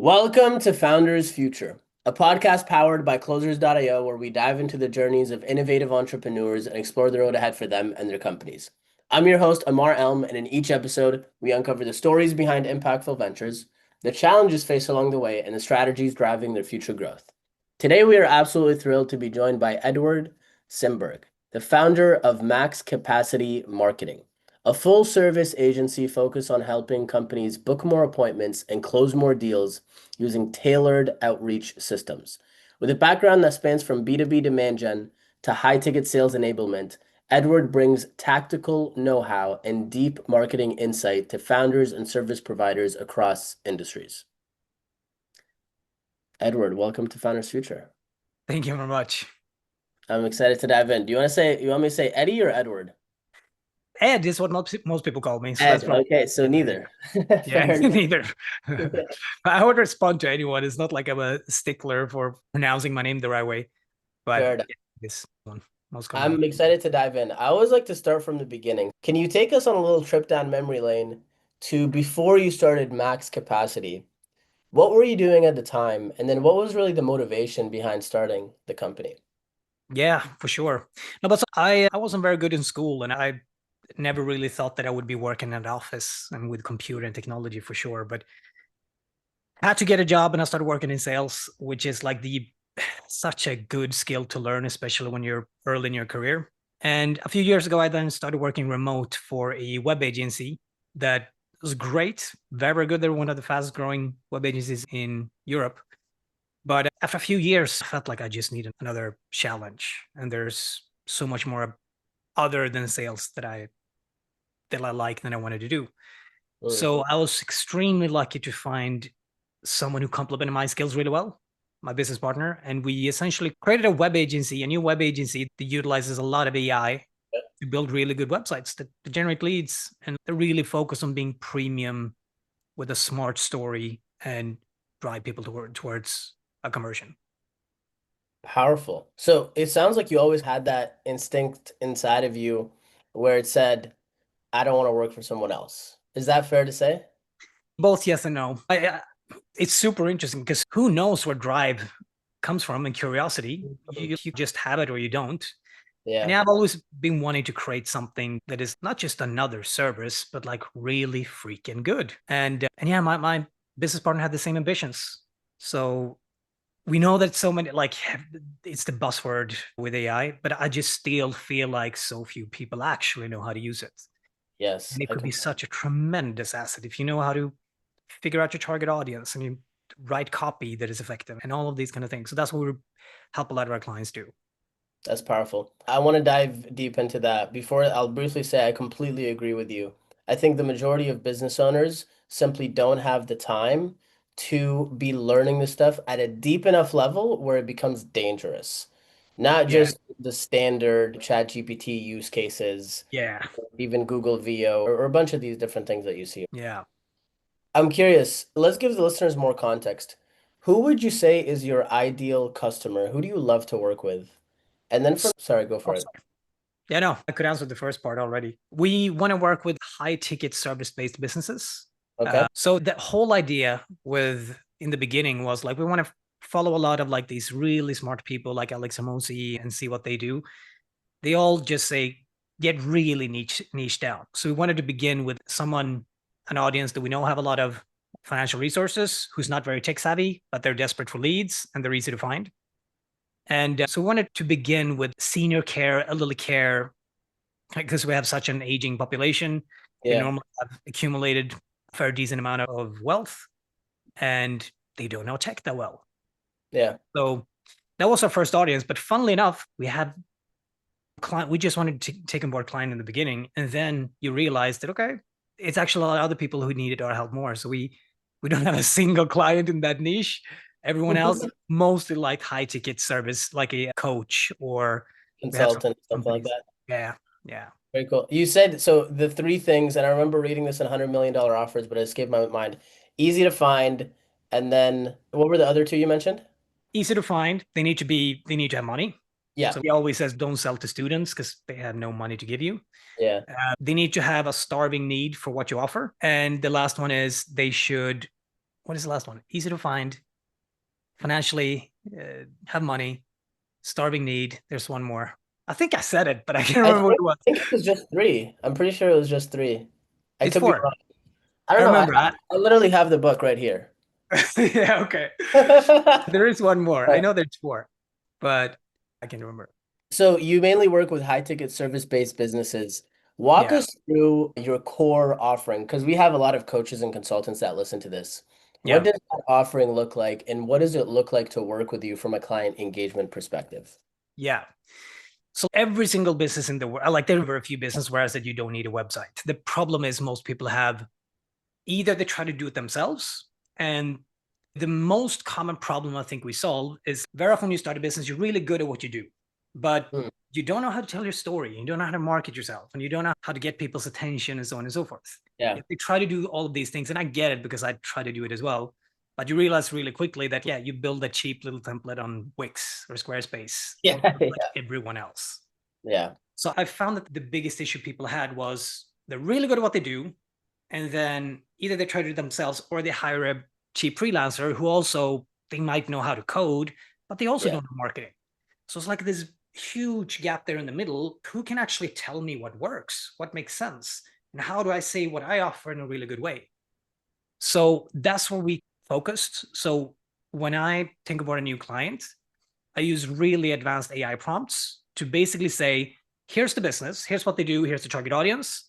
Welcome to Founders Future, a podcast powered by Closers.io, where we dive into the journeys of innovative entrepreneurs and explore the road ahead for them and their companies. I'm your host, Amar Elm, and in each episode, we uncover the stories behind impactful ventures, the challenges faced along the way, and the strategies driving their future growth. Today, we are absolutely thrilled to be joined by Edward Simberg, the founder of Max Capacity Marketing, a full-service agency focused on helping companies book more appointments and close more deals using tailored outreach systems. With a background that spans from B2B demand gen to high-ticket sales enablement, Edward brings tactical know-how and deep marketing insight to founders and service providers across industries. Edward, welcome to Founders Future. Thank you very much. I'm excited to dive in. You want me to say Eddie or Edward? Ed is what most people call me, so Ed, that's right. okay, so neither. Yeah, Fair enough. neither. I would respond to anyone. It's not like I'm a stickler for pronouncing my name the right way, but Fair enough. yeah, this one most commonly. I'm excited to dive in. I always like to start from the beginning. Can you take us on a little trip down memory lane to before you started Max Capacity? What were you doing at the time? And then what was really the motivation behind starting the company? Yeah, for sure. No, but I wasn't very good in school, and I never really thought that I would be working in an office and with computer and technology for sure. But I had to get a job, and I started working in sales, which is like the such a good skill to learn, especially when you're early in your career. And a few years ago, I then started working remote for a web agency that was great, very good. They're one of the fastest growing web agencies in Europe. But after a few years, I felt like I just needed another challenge. And there's so much more other than sales that I like than I wanted to do. Mm, So I was extremely lucky to find someone who complemented my skills really well, my business partner. And we essentially created a web agency, a new web agency that utilizes a lot of AI to build really good websites that generate leads. And they really focus on being premium with a smart story and drive people towards a conversion. Powerful. So it sounds like you always had that instinct inside of you where it said, I don't want to work for someone else. Is that fair to say? Both yes and no. It's super interesting because who knows where drive comes from and curiosity. Mhm. You just have it or you don't. And Yeah. yeah, I've always been wanting to create something that is not just another service, but like really freaking good. And yeah, my business partner had the same ambitions. So we know that so many like it's the buzzword with AI, but I just still feel like so few people actually know how to use it. Yes. And it could be such a tremendous asset if you know how to figure out your target audience and you write copy that is effective and all of these kind of things. So that's what we help a lot of our clients do. That's powerful. I want to dive deep into that. Before I'll briefly say I completely agree with you. I think the majority of business owners simply don't have the time to be learning this stuff at a deep enough level where it becomes dangerous. Not Yeah. just the standard ChatGPT use cases, Yeah. even Google VO or a bunch of these different things that you see. Yeah. I'm curious, let's give the listeners more context. Who would you say is your ideal customer? Who do you love to work with? And then sorry, go Oh, for it. sorry. Yeah, no, I could answer the first part already. We want to work with high ticket service based businesses. Okay. So the whole idea with in the beginning was like we want to follow a lot of like these really smart people like Alex Amosi and see what they do. They all just say get really niche down. So we wanted to begin with an audience that we know have a lot of financial resources, who's not very tech savvy, but they're desperate for leads and they're easy to find. And so we wanted to begin with senior care, elderly care, because we have such an aging population. They Yeah. normally have accumulated a fair decent amount of wealth and they don't know tech that well. Yeah. So that was our first audience. But funnily enough, we just wanted to take on board client in the beginning. And then you realize that, okay, it's actually a lot of other people who needed our help more. So we don't have a single client in that niche. Everyone else mostly like high ticket service, like a coach or we have some Consultant, something like companies. that. Yeah. Yeah. Very cool. You said so the three things, and I remember reading this in $100 million offers, but it escaped my mind. Easy to find, and then what were the other two you mentioned? Easy to find. They need to have money. Yeah. So he always says don't sell to students because they have no money to give you. Yeah. They need to have a starving need for what you offer. And the last one is they should what is the last one? Easy to find, financially, have money, starving need. There's one more. I think I said it, but I can't I remember what think, it was. I think it was just three. I'm pretty sure it was just three. I It's could be four. wrong. I I don't know. remember. I literally have the book right here. Yeah, okay. There is one more. I Right. know there's four, but I can't remember. So you mainly work with high ticket service-based businesses. Walk Yeah, us through your core offering because we have a lot of coaches and consultants that listen to this. What yeah, does that offering look like, and what does it look like to work with you from a client engagement perspective? yeah. So every single business in the world, like there are very few business whereas that you don't need a website. The problem is most people have either they try to do it themselves, and the most common problem I think we solve is very often when you start a business, you're really good at what you do, but Mm, you don't know how to tell your story, you don't know how to market yourself, and you don't know how to get people's attention and so on and so forth. yeah. If you try to do all of these things, and I get it because I try to do it as well, but you realize really quickly that yeah, you build a cheap little template on Wix or Squarespace, Yeah. and like Yeah. everyone else. Yeah. So I found that the biggest issue people had was they're really good at what they do, and then either they try to do it themselves or they hire a cheap freelancer who also they might know how to code, but they also Yeah. don't know marketing. So it's like this huge gap there in the middle. Who can actually tell me what works, what makes sense, and how do I say what I offer in a really good way? So that's where we focused. So when I think about a new client, I use really advanced AI prompts to basically say, here's the business, here's what they do, here's the target audience.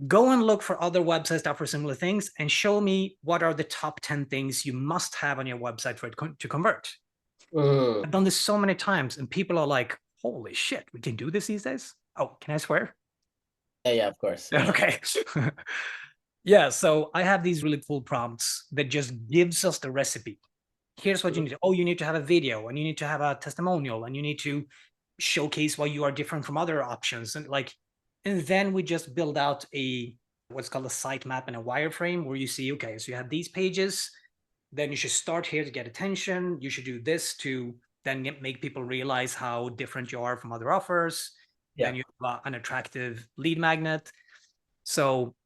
Go and look for other websites that offer similar things and show me what are the top 10 things you must have on your website for it to convert. Mm. I've done this so many times and people are like, holy shit, we can do this these days? Oh, can I swear? Yeah, yeah, of course. Yeah. Okay. Yeah, so I have these really cool prompts that just gives us the recipe. Here's what you need. Oh, you need to have a video and you need to have a testimonial and you need to showcase why you are different from other options. And then we just build out a what's called a sitemap and a wireframe where you see, okay, so you have these pages, then you should start here to get attention. You should do this to then make people realize how different you are from other offers. Yeah. Then you have an attractive lead magnet. So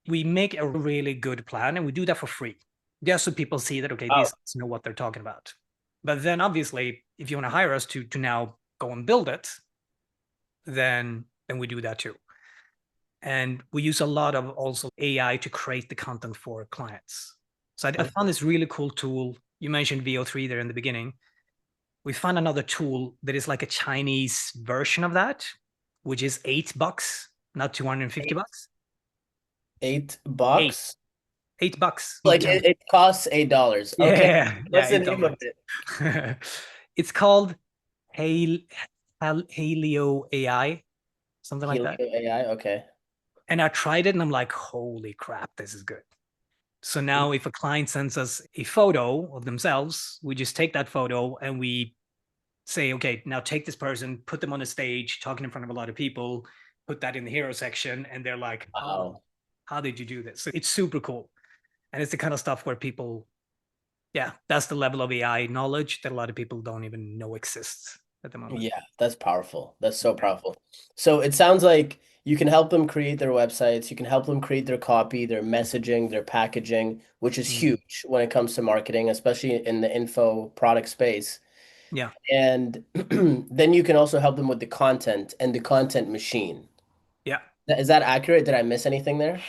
we make a really good plan and we do that for free just so people see that okay these Oh, guys know what they're talking about. But then obviously if you want to hire us to now go and build it, then we do that too. And we use a lot of also AI to create the content for clients. So I found this really cool tool. You mentioned VO3 there in the beginning. We found another tool that is like a Chinese version of that, which is $8, not 250 eight, bucks. eight Eight, bucks. $8. Like it costs $8. Okay. Yeah, yeah, What's the eight name of dollars. it? It's called Hal Haleo AI, something like that. Helio AI. Okay. And I tried it and I'm like, holy crap, this is good. So now if a client sends us a photo of themselves, we just take that photo and we say, okay, now take this person, put them on a stage, talking in front of a lot of people, put that in the hero section, and they're like, oh, Wow. how did you do this? So it's super cool. And it's the kind of stuff where people, yeah, that's the level of AI knowledge that a lot of people don't even know exists at the moment. Yeah, that's powerful. That's so powerful. So it sounds like you can help them create their websites, you can help them create their copy, their messaging, their packaging, which is Mm. huge when it comes to marketing, especially in the info product space. Yeah. And then you can also help them with the content and the content machine. Yeah. Is that accurate? Did I miss anything there?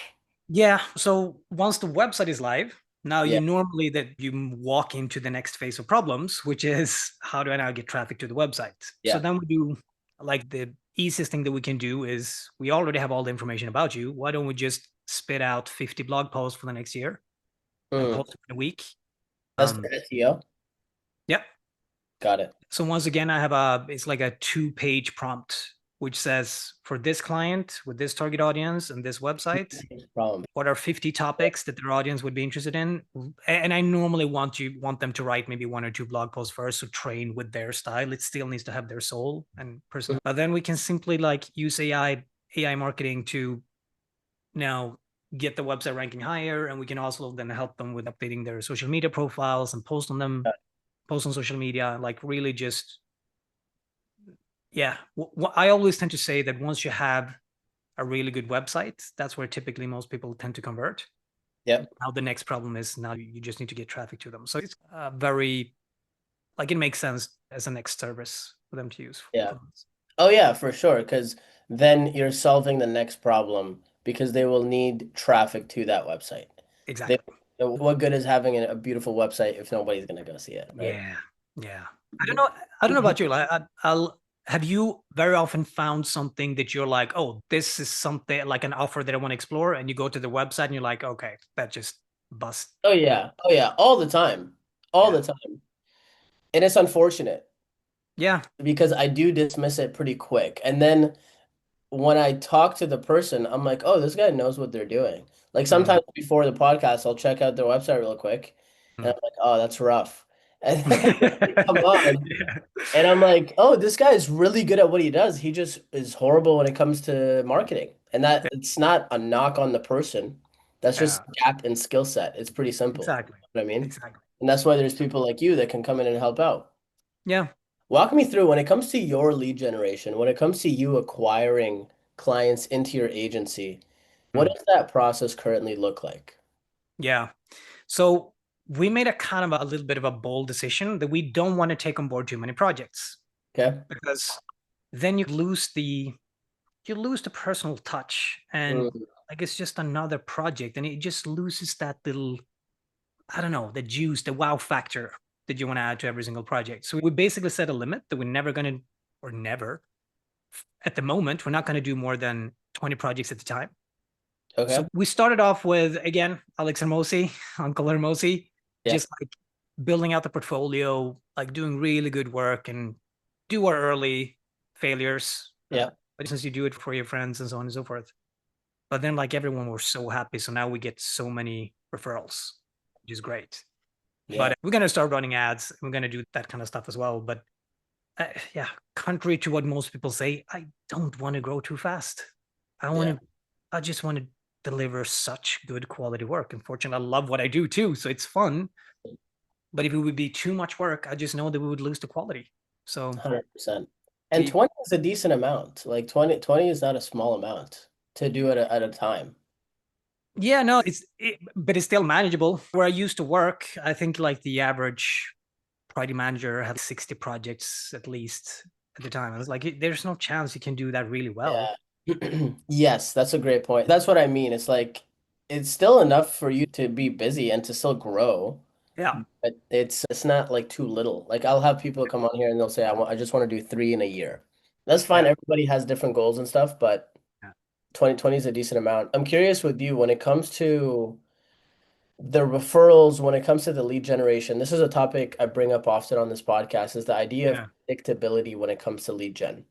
Yeah. So once the website is live, now Yeah. you normally that you walk into the next phase of problems, which is how do I now get traffic to the website? So Yeah. then we do like the easiest thing that we can do is we already have all the information about you. Why don't we just spit out 50 blog posts for the next year and Mm. post them in a week? That's for SEO. Yeah. Got it. So once again, it's like a 2-page prompt, which says for this client with this target audience and this website, Problem. what are 50 topics that their audience would be interested in? And I normally want them to write maybe 1 or 2 blog posts first to train with their style. It still needs to have their soul and Mhm. personality. But then we can simply like use AI marketing to now get the website ranking higher. And we can also then help them with updating their social media profiles and post on social media, like really just yeah. I always tend to say that once you have a really good website, that's where typically most people tend to convert. Yep. Now the next problem is now you just need to get traffic to them. So it's very like it makes sense as a next service for them to use Yeah. for us. Oh yeah, for sure. Because then you're solving the next problem because they will need traffic to that website. They, Exactly. what good is having a beautiful website if nobody's gonna go see it, right? Yeah. Yeah. I don't know. I don't know about you. Like, I'll have you very often found something that you're like, oh, this is something like an offer that I want to explore, and you go to the website and you're like, okay, that just bust. Oh yeah. Oh yeah. All the time. All Yeah. the time. And it's unfortunate Yeah. because I do dismiss it pretty quick. And then when I talk to the person, I'm like, oh, this guy knows what they're doing. Like Mm. sometimes before the podcast, I'll check out their website real quick, and Mm. I'm like, oh, that's rough. And then they come on, Yeah. and I'm like, oh, this guy is really good at what he does. He just is horrible when it comes to marketing. And that it's not a knock on the person. That's just Yeah. a gap in skill set. It's pretty simple. Exactly. You know what I mean? Exactly. And that's why there's people like you that can come in and help out. Yeah. Walk me through when it comes to your lead generation, when it comes to you acquiring clients into your agency, what Mm. does that process currently look like? Yeah. So we made a kind of a little bit of a bold decision that we don't want to take on board too many projects Okay. because then you lose the personal touch and Mm, like it's just another project and it just loses that little, I don't know, the juice, the wow factor that you want to add to every single project. So we basically set a limit that we're never going to, or never, at the moment, we're not going to do more than 20 projects at a time. So okay. we started off with, again, Alex Hermosi, Uncle Hermosi, Yeah. just like building out the portfolio, like doing really good work and do our early failures. Yeah. But since you do it for your friends and so on and so forth. But then like everyone was so happy. So now we get so many referrals, which is great. Yeah. But we're going to start running ads. We're going to do that kind of stuff as well. But yeah, contrary to what most people say, I don't want to grow too fast. I want Yeah. to, I just want to deliver such good quality work. Unfortunately, I love what I do too. So it's fun. But if it would be too much work, I just know that we would lose the quality. So 100%. And the 20 is a decent amount. Like 20 is not a small amount to do it at a time. yeah, no, but it's still manageable. Where I used to work, I think like the average project manager had 60 projects at least at the time. I was like, there's no chance you can do that really well. Yeah. Yes, that's a great point. That's what I mean. It's like it's still enough for you to be busy and to still grow. Yeah. But it's not like too little. Like I'll have people come on here and they'll say, I just want to do 3 in a year. That's fine. Yeah. Everybody has different goals and stuff, but Yeah. 2020 is a decent amount. I'm curious with you when it comes to the referrals, when it comes to the lead generation. This is a topic I bring up often on this podcast, is the idea of Yeah. predictability when it comes to lead gen.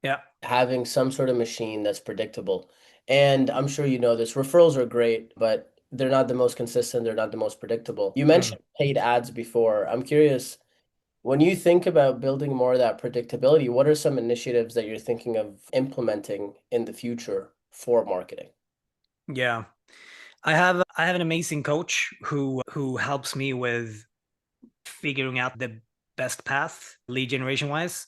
Yeah. Having some sort of machine that's predictable. And I'm sure you know this, referrals are great, but they're not the most consistent, they're not the most predictable. You Mm. mentioned paid ads before. I'm curious, when you think about building more of that predictability, what are some initiatives that you're thinking of implementing in the future for marketing? Yeah. I have an amazing coach who helps me with figuring out the best path lead generation wise.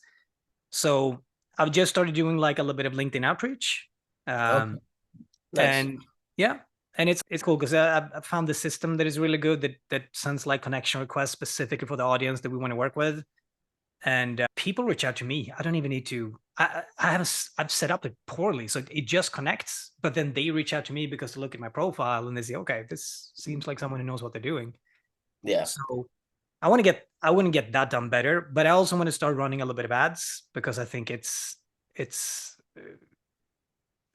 So I've just started doing like a little bit of LinkedIn outreach. Okay, Um, nice. and yeah, and it's cool because I found the system that is really good that sends like connection requests specifically for the audience that we want to work with. And people reach out to me. I don't even need to. I've set up it poorly, so it just connects. But then they reach out to me because they look at my profile and they say, "Okay, this seems like someone who knows what they're doing." Yeah, So I want to get that done better. But I also want to start running a little bit of ads because I think it's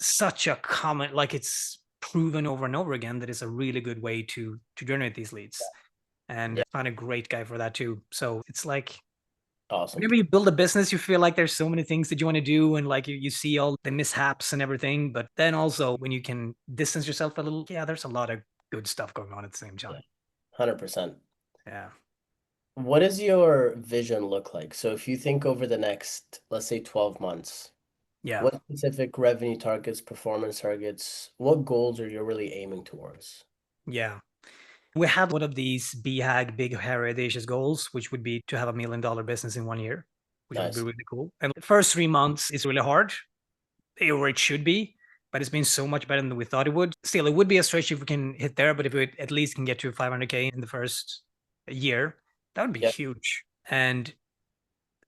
such a common, like it's proven over and over again that it's a really good way to generate these leads. And yeah, I find a great guy for that too. So it's like awesome. whenever you build a business, you feel like there's so many things that you want to do and like you see all the mishaps and everything. But then also when you can distance yourself a little, yeah, there's a lot of good stuff going on at the same Yeah, time. 100%. Yeah. What does your vision look like? So if you think over the next, let's say 12 months, Yeah. what specific revenue targets, performance targets, what goals are you really aiming towards? Yeah. We had one of these BHAG, big hairy audacious goals, which would be to have $1 million business in 1 year, which would be Nice. really cool. And the first 3 months is really hard, or it should be. but it's been so much better than we thought it would. Still, it would be a stretch if we can hit there, but if we at least can get to 500K in the first year, that would be Yeah. huge. And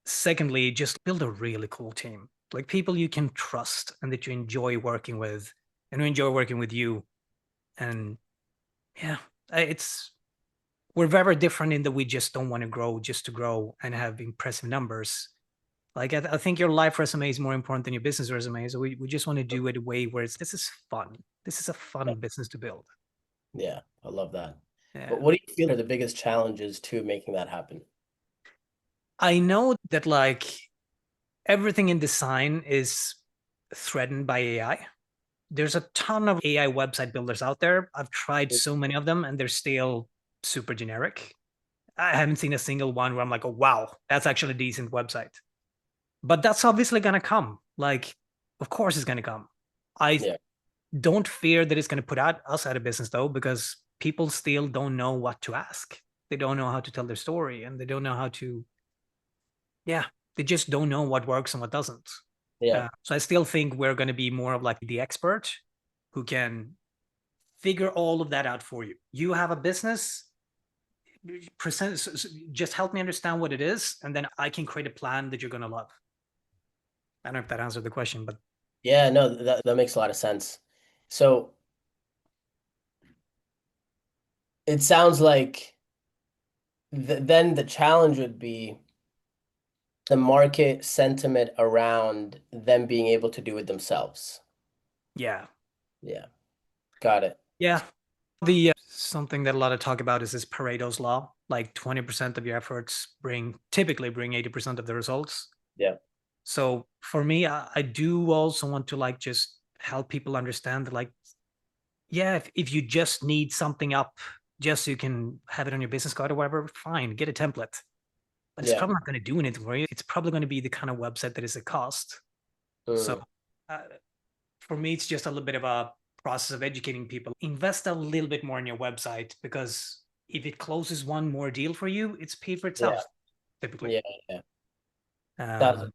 secondly, just build a really cool team, like people you can trust and that you enjoy working with and who enjoy working with you. And yeah, it's we're very different in that we just don't want to grow just to grow and have impressive numbers. Like I think your life resume is more important than your business resume. So we just want to do it a way where this is fun. This is a fun business to build. Yeah, I love that. Yeah. What do you feel are the biggest challenges to making that happen? I know that like everything in design is threatened by AI. There's a ton of AI website builders out there. I've tried so many of them and they're still super generic. I haven't seen a single one where I'm like, oh, wow, that's actually a decent website. But that's obviously going to come. Like, of course it's going to come. I Yeah, don't fear that it's going to put us out of business though, because people still don't know what to ask. They don't know how to tell their story and they don't know how to, yeah, they just don't know what works and what doesn't. yeah, So I still think we're going to be more of like the expert who can figure all of that out for you. You have a business, present, just help me understand what it is, and then I can create a plan that you're going to love. I don't know if that answered the question, but yeah. No, that makes a lot of sense. So it sounds like then the challenge would be the market sentiment around them being able to do it themselves. yeah. Yeah, got it. Yeah. The something that a lot of talk about is this Pareto's law. Like 20% of your efforts typically bring 80% of the results. Yeah, So for me, I do also want to like just help people understand that like, yeah, if you just need something up just so you can have it on your business card or whatever, fine, get a template. But it's yeah. probably not going to do anything for you. It's probably going to be the kind of website that is a cost. So Mm, uh, for me, it's just a little bit of a process of educating people. Invest a little bit more in your website because if it closes one more deal for you, it's paid for yeah, itself typically. yeah, yeah. That's Um,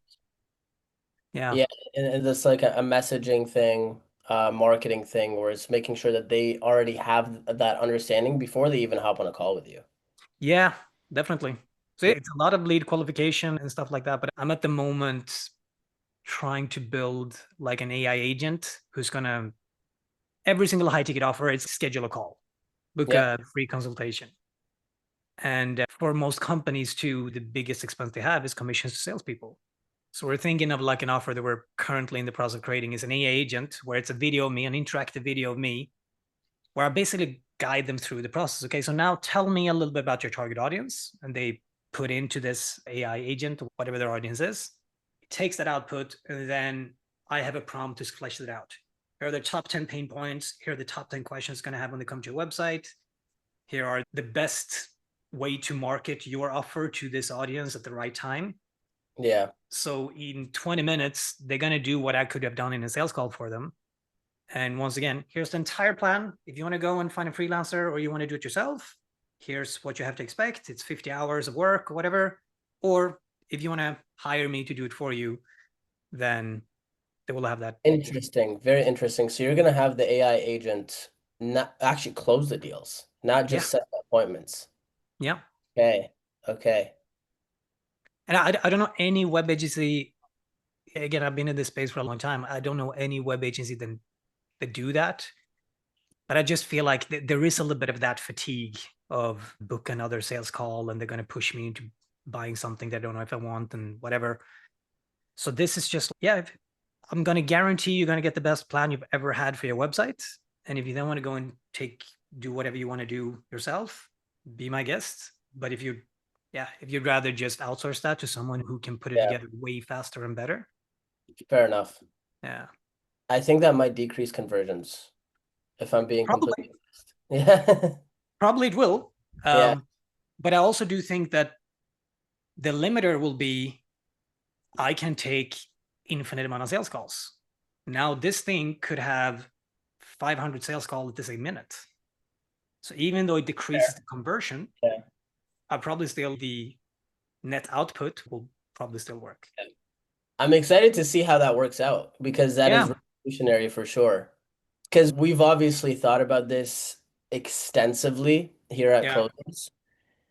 yeah, yeah, and that's like a messaging thing, marketing thing, where it's making sure that they already have that understanding before they even hop on a call with you. yeah, definitely. So Yeah, it's a lot of lead qualification and stuff like that. But I'm at the moment trying to build like an AI agent who's gonna every single high ticket offer is schedule a call, book yeah, a free consultation. And for most companies too, the biggest expense they have is commissions to salespeople. So we're thinking of like an offer that we're currently in the process of creating is an AI agent where it's a video of me, an interactive video of me, where I basically guide them through the process. Okay, so now tell me a little bit about your target audience. And they put into this AI agent, whatever their audience is. It takes that output, and then I have a prompt to flesh it out. Here are the top 10 pain points. Here are the top 10 questions it's going to have when they come to your website. Here are the best way to market your offer to this audience at the right time. yeah, So in 20 minutes, they're going to do what I could have done in a sales call for them. And once again, here's the entire plan. If you want to go and find a freelancer or you want to do it yourself, here's what you have to expect. It's 50 hours of work or whatever. Or if you want to hire me to do it for you, then they will have that. interesting, very interesting. So you're gonna have the AI agent not actually close the deals, not Yeah. just set the appointments. Yeah. Okay, okay, And I don't know any web agency. Again, I've been in this space for a long time. I don't know any web agency that do that. But I just feel like there is a little bit of that fatigue of book another sales call and they're going to push me into buying something that I don't know if I want and whatever. So this is just, yeah, I'm going to guarantee you're going to get the best plan you've ever had for your website. And if you then want to go and do whatever you want to do yourself, be my guest. But if you'd rather just outsource that to someone who can put it yeah, together way faster and better. fair enough. Yeah, I think that might decrease conversions if I'm being probably, completely honest. Yeah, probably it will. yeah, But I also do think that the limiter will be I can take infinite amount of sales calls. Now this thing could have 500 sales calls at the same minute. So even though it decreases fair. the conversion, Yeah. I probably still the net output will probably still work. I'm excited to see how that works out because that is Yeah. revolutionary for sure. Because we've obviously thought about this extensively here at Yeah, Closers.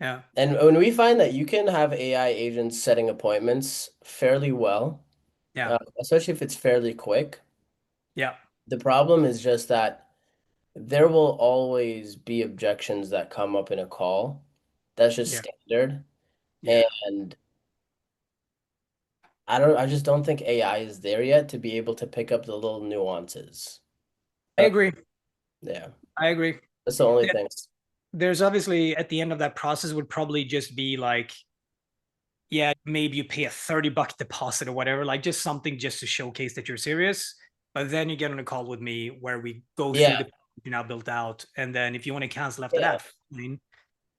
yeah, And when we find that you can have AI agents setting appointments fairly well, yeah, especially if it's fairly quick, yeah, the problem is just that there will always be objections that come up in a call. That's just yeah, standard. yeah. And I just don't think AI is there yet to be able to pick up the little nuances. I Uh, agree. yeah, I agree. that's the only Yeah, thing. there's obviously at the end of that process would probably just be like, yeah, maybe you pay a $30 deposit or whatever, like just something just to showcase that you're serious. But then you get on a call with me where we go through Yeah, the you now built out, and then if you want to cancel after yeah. that, fine.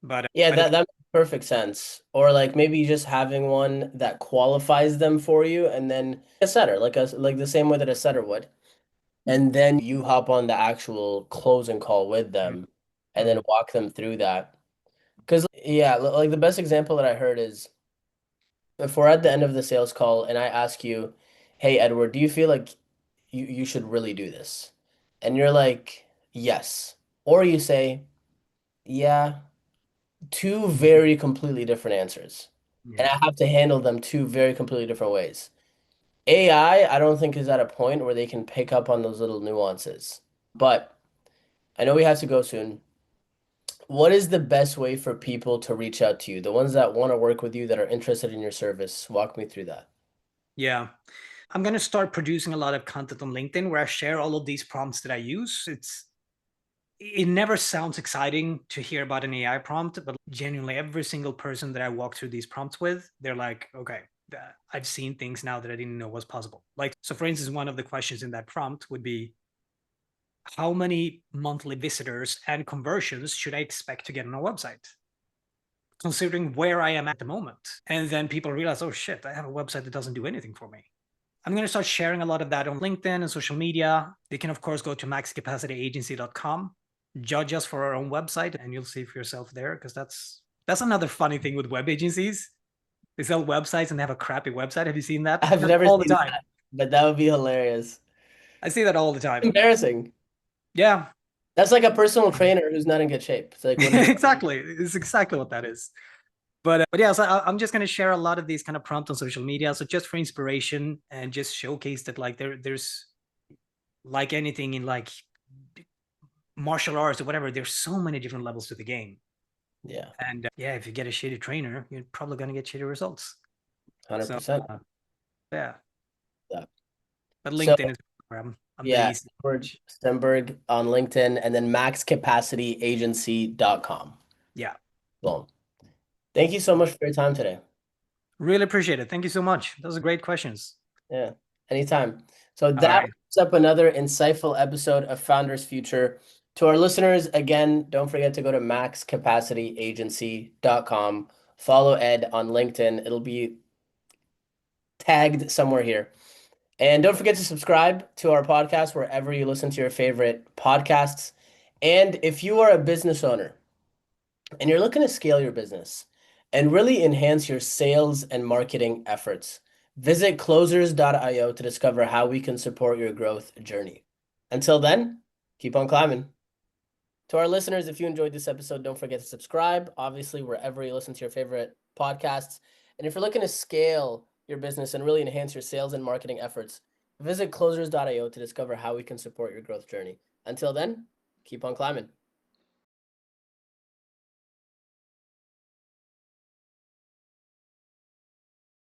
But Yeah, but that makes perfect sense. Or like maybe just having one that qualifies them for you and then a setter, like the same way that a setter would. And then you hop on the actual closing call with them and then mm, walk them through that. Because yeah, like the best example that I heard is if we're at the end of the sales call and I ask you, "Hey Edward, do you feel like you should really do this?" And you're like, "Yes." Or you say, "Yeah." Two very completely different answers. And yeah, I have to handle them two very completely different ways. AI, I don't think is at a point where they can pick up on those little nuances. But I know we have to go soon. What is the best way for people to reach out to you? The ones that want to work with you that are interested in your service. Walk me through that. yeah. I'm gonna start producing a lot of content on LinkedIn where I share all of these prompts that I use. It never sounds exciting to hear about an AI prompt, but genuinely every single person that I walk through these prompts with, they're like, okay, I've seen things now that I didn't know was possible. Like, so for instance, one of the questions in that prompt would be, how many monthly visitors and conversions should I expect to get on a website, considering where I am at the moment? And then people realize, oh shit, I have a website that doesn't do anything for me. I'm going to start sharing a lot of that on LinkedIn and social media. They can, of course, go to maxcapacityagency.com, judge us for our own website, and you'll see for yourself there, because that's another funny thing with web agencies. They sell websites and they have a crappy website. Have you seen that? I've That's never all the seen time. that, but that would be hilarious. I see that all the time. Embarrassing. Yeah, That's like a personal trainer who's not in good shape. It's like, what is exactly. It's exactly what that is. But yeah, so I'm just going to share a lot of these kind of prompts on social media. So just for inspiration and just showcase that like there's like anything in like martial arts or whatever, there's so many different levels to the game. Yeah, And yeah, if you get a shitty trainer, you're probably going to get shitty results. So 100%. yeah, Yeah. but So LinkedIn is where I'm the yeah, least. Edward Simberg on LinkedIn and then maxcapacityagency.com. Yeah, Boom. Thank you so much for your time today. really appreciate it. Thank you so much. Those are great questions. Yeah, anytime. So All that right. wraps up another insightful episode of Founders Future. To our listeners, again, don't forget to go to maxcapacityagency.com. Follow Ed on LinkedIn. It'll be tagged somewhere here. And don't forget to subscribe to our podcast wherever you listen to your favorite podcasts. And if you are a business owner and you're looking to scale your business and really enhance your sales and marketing efforts, visit closers.io to discover how we can support your growth journey. Until then, keep on climbing. To our listeners, if you enjoyed this episode, don't forget to subscribe, obviously, wherever you listen to your favorite podcasts. And if you're looking to scale your business and really enhance your sales and marketing efforts, visit closers.io to discover how we can support your growth journey. Until then, keep on climbing.